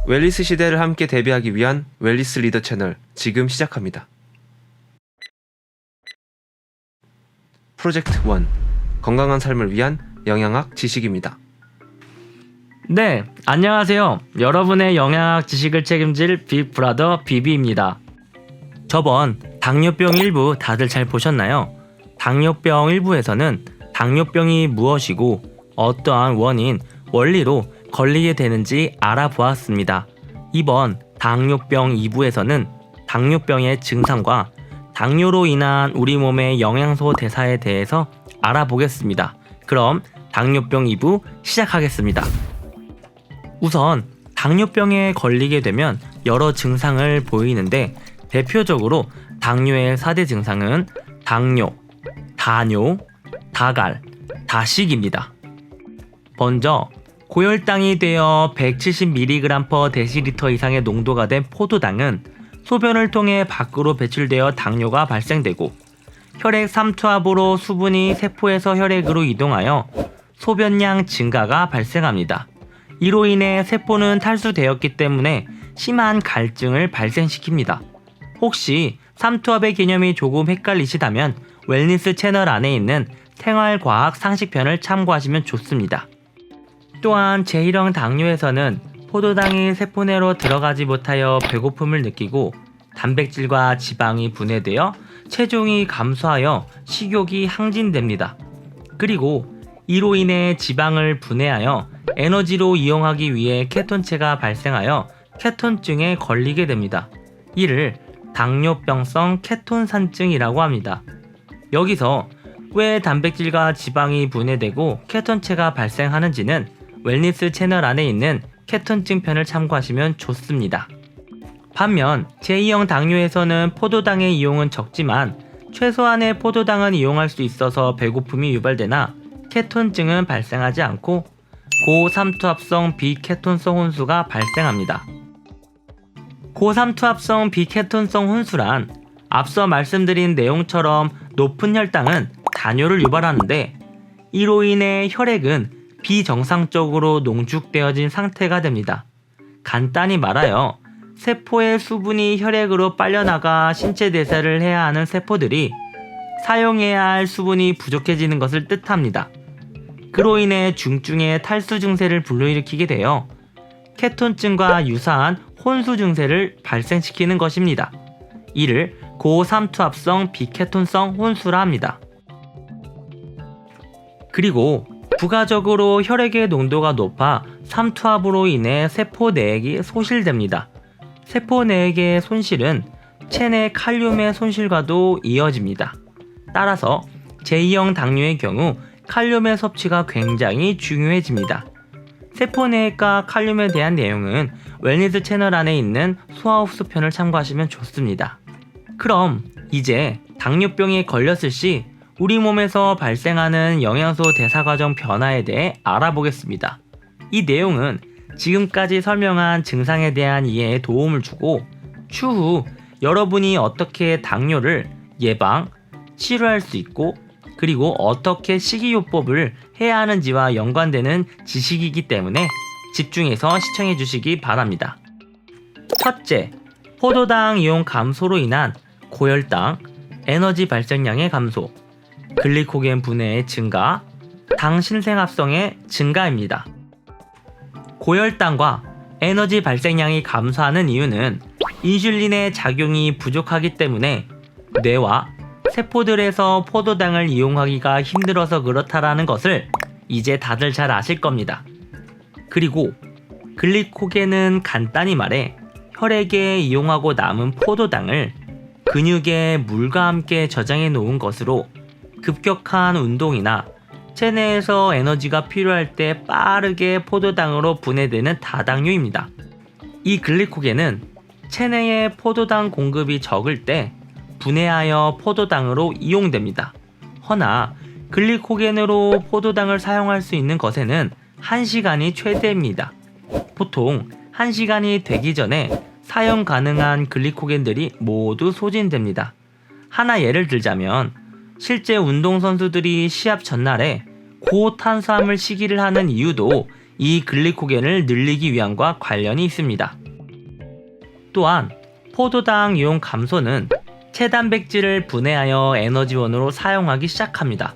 웰니스 시대를 함께 대비하기 위한 웰니스 리더 채널 지금 시작합니다. 프로젝트 1 건강한 삶을 위한 영양학 지식입니다. 네, 안녕하세요. 여러분의 영양학 지식을 책임질 빅브라더 비비입니다. 저번 당뇨병 1부 다들 잘 보셨나요? 당뇨병 1부에서는 당뇨병이 무엇이고 어떠한 원인, 원리로 걸리게 되는지 알아보았습니다. 이번 당뇨병 2부에서는 당뇨병의 증상과 당뇨로 인한 우리 몸의 영양소 대사에 대해서 알아보겠습니다. 그럼 당뇨병 2부 시작하겠습니다. 우선 당뇨병에 걸리게 되면 여러 증상을 보이는데 대표적으로 당뇨의 4대 증상은 당뇨, 다뇨, 다갈, 다식입니다. 먼저 고혈당이 되어 170mg/dL 이상의 농도가 된 포도당은 소변을 통해 밖으로 배출되어 당뇨가 발생되고 혈액 삼투압으로 수분이 세포에서 혈액으로 이동하여 소변량 증가가 발생합니다. 이로 인해 세포는 탈수되었기 때문에 심한 갈증을 발생시킵니다. 혹시 삼투압의 개념이 조금 헷갈리시다면 웰니스 채널 안에 있는 생활과학 상식편을 참고하시면 좋습니다. 또한 제1형 당뇨에서는 포도당이 세포 내로 들어가지 못하여 배고픔을 느끼고 단백질과 지방이 분해되어 체중이 감소하여 식욕이 항진됩니다. 그리고 이로 인해 지방을 분해하여 에너지로 이용하기 위해 케톤체가 발생하여 케톤증에 걸리게 됩니다. 이를 당뇨병성 케톤산증이라고 합니다. 여기서 왜 단백질과 지방이 분해되고 케톤체가 발생하는지는 웰니스 채널 안에 있는 케톤증 편을 참고하시면 좋습니다. 반면 제2형 당뇨에서는 포도당의 이용은 적지만 최소한의 포도당은 이용할 수 있어서 배고픔이 유발되나 케톤증은 발생하지 않고 고삼투압성 비케톤성 혼수가 발생합니다. 고삼투압성 비케톤성 혼수란 앞서 말씀드린 내용처럼 높은 혈당은 다뇨를 유발하는데 이로 인해 혈액은 비정상적으로 농축되어진 상태가 됩니다. 간단히 말하여 세포의 수분이 혈액으로 빨려나가 신체 대사를 해야 하는 세포들이 사용해야 할 수분이 부족해지는 것을 뜻합니다. 그로 인해 중증의 탈수 증세를 불러일으키게 되어 케톤증과 유사한 혼수 증세를 발생시키는 것입니다. 이를 고삼투압성 비케톤성 혼수라 합니다. 그리고 부가적으로 혈액의 농도가 높아 삼투압으로 인해 세포 내액이 소실됩니다. 세포 내액의 손실은 체내 칼륨의 손실과도 이어집니다. 따라서 제2형 당뇨의 경우 칼륨의 섭취가 굉장히 중요해집니다. 세포 내액과 칼륨에 대한 내용은 웰니스 채널 안에 있는 소화흡수 편을 참고하시면 좋습니다. 그럼 이제 당뇨병에 걸렸을 시 우리 몸에서 발생하는 영양소 대사 과정 변화에 대해 알아보겠습니다. 이 내용은 지금까지 설명한 증상에 대한 이해에 도움을 주고 추후 여러분이 어떻게 당뇨를 예방, 치료할 수 있고 그리고 어떻게 식이요법을 해야 하는지와 연관되는 지식이기 때문에 집중해서 시청해 주시기 바랍니다. 첫째, 포도당 이용 감소로 인한 고혈당, 에너지 발생량의 감소, 글리코겐 분해의 증가, 당 신생합성의 증가입니다. 고혈당과 에너지 발생량이 감소하는 이유는 인슐린의 작용이 부족하기 때문에 뇌와 세포들에서 포도당을 이용하기가 힘들어서 그렇다라는 것을 이제 다들 잘 아실 겁니다. 그리고 글리코겐은 간단히 말해 혈액에 이용하고 남은 포도당을 근육에 물과 함께 저장해 놓은 것으로 급격한 운동이나 체내에서 에너지가 필요할 때 빠르게 포도당으로 분해되는 다당류입니다. 이 글리코겐은 체내에 포도당 공급이 적을 때 분해하여 포도당으로 이용됩니다. 허나 글리코겐으로 포도당을 사용할 수 있는 것에는 1시간이 최대입니다. 보통 1시간이 되기 전에 사용 가능한 글리코겐들이 모두 소진됩니다. 하나 예를 들자면 실제 운동선수들이 시합 전날에 고탄수화물 시기를 하는 이유도 이 글리코겐을 늘리기 위함과 관련이 있습니다. 또한 포도당 이용 감소는 체단백질을 분해하여 에너지원으로 사용하기 시작합니다.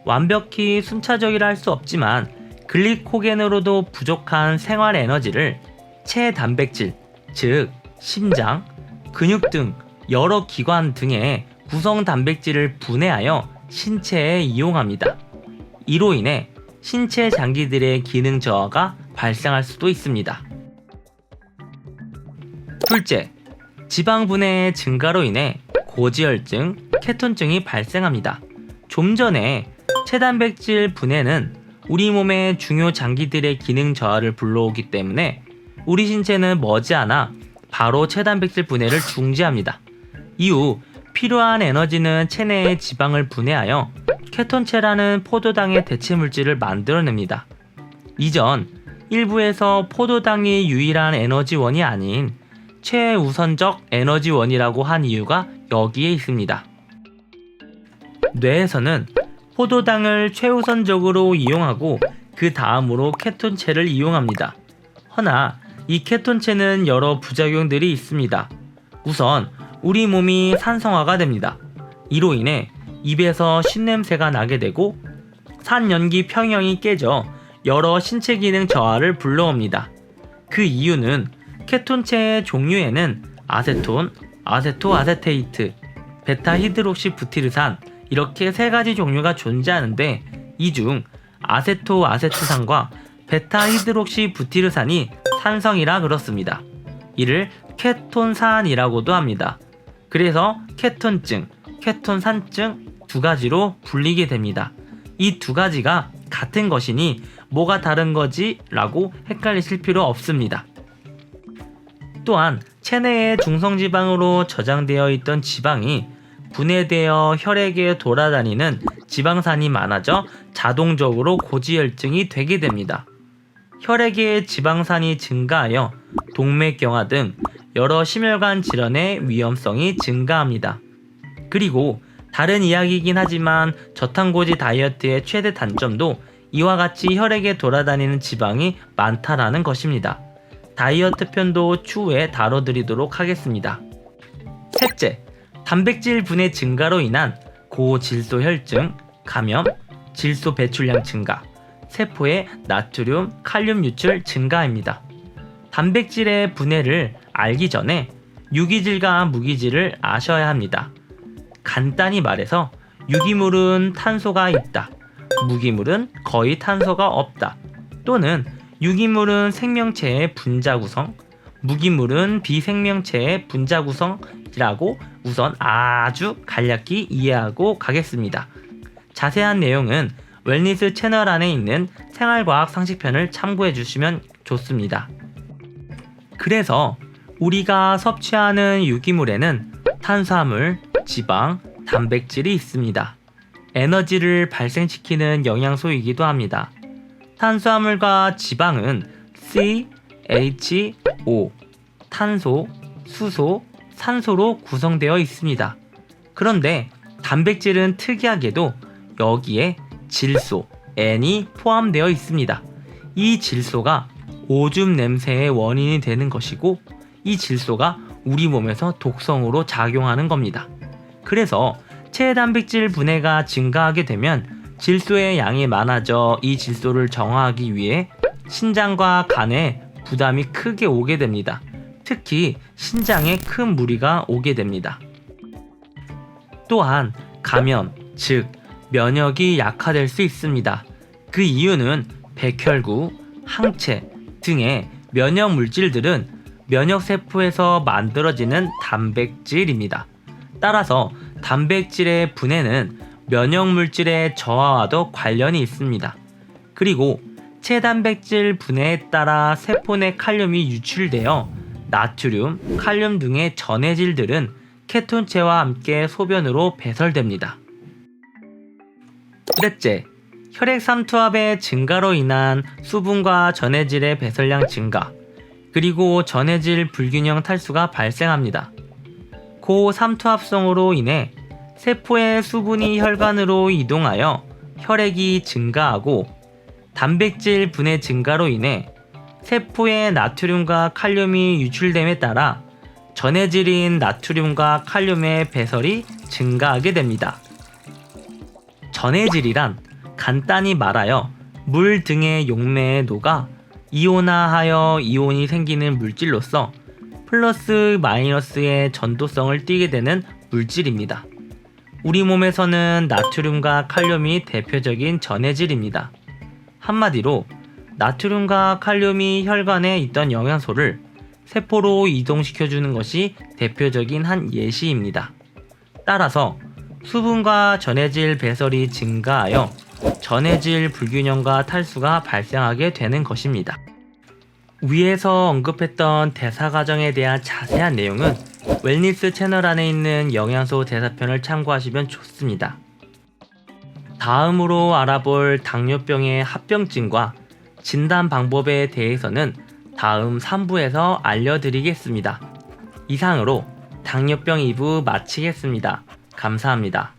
완벽히 순차적이라 할 수 없지만 글리코겐으로도 부족한 생활 에너지를 체단백질, 즉 심장, 근육 등 여러 기관 등의 구성 단백질을 분해하여 신체에 이용합니다. 이로 인해 신체 장기들의 기능 저하가 발생할 수도 있습니다. 둘째, 지방 분해의 증가로 인해 고지혈증, 케톤증이 발생합니다. 좀 전에 체단백질 분해는 우리 몸의 중요 장기들의 기능 저하를 불러오기 때문에 우리 신체는 머지않아 바로 체단백질 분해를 중지합니다. 이후 필요한 에너지는 체내의 지방을 분해하여 케톤체라는 포도당의 대체물질을 만들어냅니다. 이전 일부에서 포도당이 유일한 에너지원이 아닌 최우선적 에너지원이라고 한 이유가 여기에 있습니다. 뇌에서는 포도당을 최우선적으로 이용하고 그 다음으로 케톤체를 이용합니다. 허나 이 케톤체는 여러 부작용들이 있습니다. 우선 우리 몸이 산성화가 됩니다. 이로 인해 입에서 신냄새가 나게 되고 산연기 평형이 깨져 여러 신체 기능 저하를 불러옵니다. 그 이유는 케톤체의 종류에는 아세톤, 아세토아세테이트, 베타히드록시부티르산 이렇게 세 가지 종류가 존재하는데 이 중 아세토아세트산과 베타히드록시부티르산이 산성이라 그렇습니다. 이를 케톤산이라고도 합니다. 그래서 케톤증, 케톤산증 두 가지로 불리게 됩니다. 이 두 가지가 같은 것이니 뭐가 다른 거지? 라고 헷갈리실 필요 없습니다. 또한 체내의 중성지방으로 저장되어 있던 지방이 분해되어 혈액에 돌아다니는 지방산이 많아져 자동적으로 고지혈증이 되게 됩니다. 혈액의 지방산이 증가하여 동맥경화 등 여러 심혈관 질환의 위험성이 증가합니다. 그리고 다른 이야기이긴 하지만 저탄고지 다이어트의 최대 단점도 이와 같이 혈액에 돌아다니는 지방이 많다라는 것입니다. 다이어트 편도 추후에 다뤄드리도록 하겠습니다. 셋째, 단백질 분해 증가로 인한 고질소혈증, 감염, 질소 배출량 증가, 세포의 나트륨, 칼륨 유출 증가입니다. 단백질의 분해를 알기 전에 유기질과 무기질을 아셔야 합니다. 간단히 말해서 유기물은 탄소가 있다, 무기물은 거의 탄소가 없다, 또는 유기물은 생명체의 분자 구성, 무기물은 비생명체의 분자 구성이라고 우선 아주 간략히 이해하고 가겠습니다. 자세한 내용은 웰니스 채널 안에 있는 생활과학 상식편을 참고해 주시면 좋습니다. 그래서 우리가 섭취하는 유기물에는 탄수화물, 지방, 단백질이 있습니다. 에너지를 발생시키는 영양소이기도 합니다. 탄수화물과 지방은 C, H, O, 탄소, 수소, 산소로 구성되어 있습니다. 그런데 단백질은 특이하게도 여기에 질소, N이 포함되어 있습니다. 이 질소가 오줌 냄새의 원인이 되는 것이고 이 질소가 우리 몸에서 독성으로 작용하는 겁니다. 그래서 체단백질 분해가 증가하게 되면 질소의 양이 많아져 이 질소를 정화하기 위해 신장과 간에 부담이 크게 오게 됩니다. 특히 신장에 큰 무리가 오게 됩니다. 또한 감염, 즉 면역이 약화될 수 있습니다. 그 이유는 백혈구, 항체 등의 면역 물질들은 면역세포에서 만들어지는 단백질입니다. 따라서 단백질의 분해는 면역물질의 저하와도 관련이 있습니다. 그리고 체단백질 분해에 따라 세포 내 칼륨이 유출되어 나트륨, 칼륨 등의 전해질들은 케톤체와 함께 소변으로 배설됩니다. 넷째, 혈액 삼투압의 증가로 인한 수분과 전해질의 배설량 증가, 그리고 전해질 불균형 탈수가 발생합니다. 고삼투압성으로 인해 세포의 수분이 혈관으로 이동하여 혈액이 증가하고 단백질 분해 증가로 인해 세포에 나트륨과 칼륨이 유출됨에 따라 전해질인 나트륨과 칼륨의 배설이 증가하게 됩니다. 전해질이란 간단히 말하여 물 등의 용매에 녹아 이온화하여 이온이 생기는 물질로서 플러스 마이너스의 전도성을 띠게 되는 물질입니다. 우리 몸에서는 나트륨과 칼륨이 대표적인 전해질입니다. 한마디로 나트륨과 칼륨이 혈관에 있던 영양소를 세포로 이동시켜주는 것이 대표적인 한 예시입니다. 따라서 수분과 전해질 배설이 증가하여 전해질 불균형과 탈수가 발생하게 되는 것입니다. 위에서 언급했던 대사 과정에 대한 자세한 내용은 웰니스 채널 안에 있는 영양소 대사편을 참고하시면 좋습니다. 다음으로 알아볼 당뇨병의 합병증과 진단 방법에 대해서는 다음 3부에서 알려드리겠습니다. 이상으로 당뇨병 2부 마치겠습니다. 감사합니다.